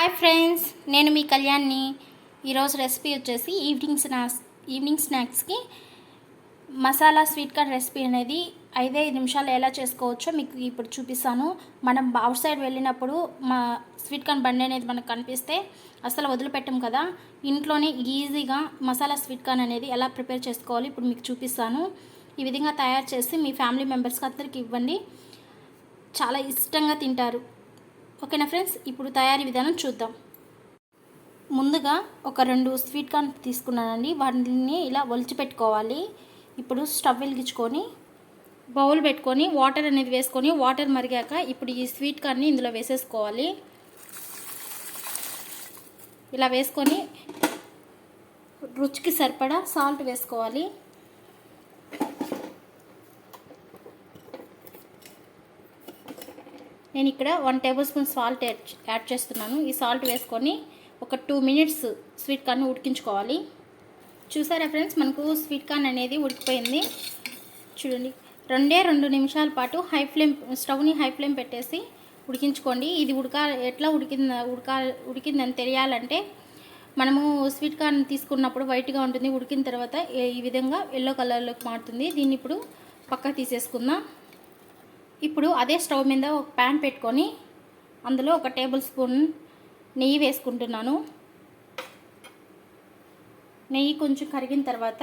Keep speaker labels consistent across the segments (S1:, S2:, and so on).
S1: Hi friends, నేను మీ కళ్యాణ్ని. ఈరోజు రెసిపీ వచ్చేసి ఈవినింగ్ స్నాక్స్కి మసాలా స్వీట్ కార్న్ రెసిపీ అనేది 5 నిమిషాలు ఎలా చేసుకోవచ్చో మీకు ఇప్పుడు చూపిస్తాను. మనం అవుట్ సైడ్ వెళ్ళినప్పుడు మా స్వీట్ కార్న్ బండి అనేది మనకు కనిపిస్తే అసలు వదిలిపెట్టం కదా. ఇంట్లోనే ఈజీగా మసాలా స్వీట్ కార్న్ అనేది ఎలా ప్రిపేర్ చేసుకోవాలి ఇప్పుడు మీకు చూపిస్తాను. ఈ విధంగా తయారు చేసి మీ ఫ్యామిలీ మెంబర్స్కి అందరికి ఇవ్వండి, చాలా ఇష్టంగా తింటారు. ఓకేనా ఫ్రెండ్స్, ఇప్పుడు తయారీ విధానం చూద్దాం. ముందుగా ఒక 2 స్వీట్ కార్న్ తీసుకున్నానండి. వాటిని ఇలా ఒలిచిపెట్టుకోవాలి. ఇప్పుడు స్టవ్ వెలిగించుకొని బౌల్ పెట్టుకొని వాటర్ అనేది వేసుకొని వాటర్ మరిగాక ఇప్పుడు ఈ స్వీట్ కార్న్ని ఇందులో వేసేసుకోవాలి. ఇలా వేసుకొని రుచికి సరిపడా సాల్ట్ వేసుకోవాలి. నేను ఇక్కడ 1 టేబుల్ స్పూన్ సాల్ట్ యాడ్ చేస్తున్నాను. ఈ సాల్ట్ వేసుకొని ఒక 2 మినిట్స్ స్వీట్ కార్న్ ఉడికించుకోవాలి. చూసారా ఫ్రెండ్స్, మనకు స్వీట్ కార్న్ అనేది ఉడికిపోయింది. చూడండి, 2 నిమిషాల పాటు స్టవ్ని హై ఫ్లేమ్ పెట్టేసి ఉడికించుకోండి. ఇది ఎట్లా ఉడికిందని తెలియాలంటే మనము స్వీట్ కార్న్ తీసుకున్నప్పుడు వైట్గా ఉంటుంది, ఉడికిన తర్వాత ఈ విధంగా ఎల్లో కలర్లోకి మారుతుంది. దీన్ని ఇప్పుడు పక్కకు తీసేసుకుందాం. ఇప్పుడు అదే స్టవ్ మీద ఒక ప్యాన్ పెట్టుకొని అందులో 1 టేబుల్ స్పూన్ నెయ్యి వేసుకుంటున్నాను. నెయ్యి కొంచెం కరిగిన తర్వాత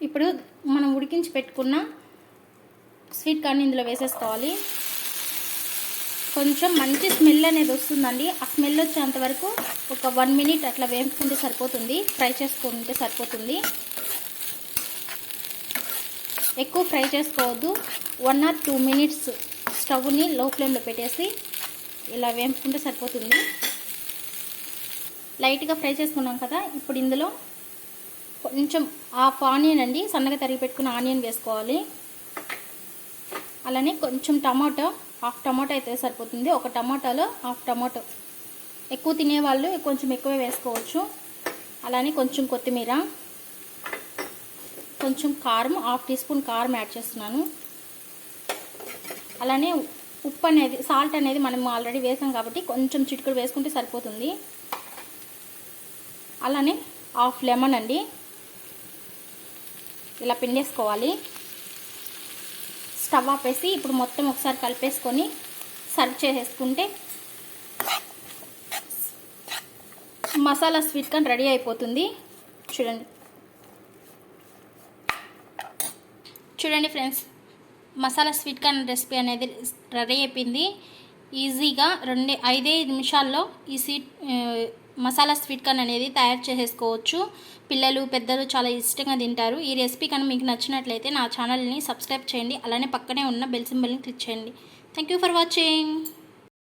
S1: ఇప్పుడు మనం ఉడికించి పెట్టుకున్న స్వీట్ కార్న్ ఇందులో వేసేసుకోవాలి. కొంచెం మంచి స్మెల్ అనేది వస్తుందండి. ఆ స్మెల్ వచ్చేంత వరకు ఒక 1 మినిట్ అట్లా వేపుకుంటే సరిపోతుంది, ఫ్రై చేసుకుంటే సరిపోతుంది. ఎక్కువ ఫ్రై చేసుకోవద్దు. 1 or 2 మినిట్స్ స్టవ్ని లో ఫ్లేమ్లో పెట్టేసి ఇలా వేపుకుంటే సరిపోతుంది. లైట్గా ఫ్రై చేసుకున్నాం కదా. ఇప్పుడు ఇందులో కొంచెం హాఫ్ ఆనియన్ అండి, సన్నగా తరిగి పెట్టుకున్న ఆనియన్ వేసుకోవాలి. అలానే కొంచెం టమాటో, హాఫ్ టమాటో అయితే సరిపోతుంది. ఒక టమాటాలో హాఫ్ టమాటో. ఎక్కువ తినేవాళ్ళు కొంచెం ఎక్కువే వేసుకోవచ్చు. అలానే కొంచెం కొత్తిమీర, కొంచెం కారం, హాఫ్ టీ స్పూన్ కారం యాడ్ చేస్తున్నాను. అలానే సాల్ట్ అనేది మనం ఆల్రెడీ వేసాం కాబట్టి కొంచెం చిటికెడు వేసుకుంటే సరిపోతుంది. అలానే హాఫ్ లెమన్ అండి, ఇలా పిండేసుకోవాలి. స్టవ్ ఆపేసి ఇప్పుడు మొత్తం ఒకసారి కలిపేసుకొని సర్వ్ చేసేసుకుంటే మసాలా స్వీట్ కార్న్ రెడీ అయిపోతుంది. చూడండి friends, masala sweet corn recipe అనేది రెడీ అయిపోయింది. ఈజీగా 5 నిమిషాల్లో ఈ మసాలా స్వీట్ కార్న్ అనేది తయారు చేసేసుకోవచ్చు. పిల్లలు పెద్దలు చాలా ఇష్టంగా తింటారు. ఈ రెసిపీ కనుక మీకు నచ్చినట్లయితే నా ఛానల్ని సబ్స్క్రైబ్ చేయండి. అలానే పక్కనే ఉన్న బెల్ సింబల్ని క్లిక్ చేయండి. Thank you for watching.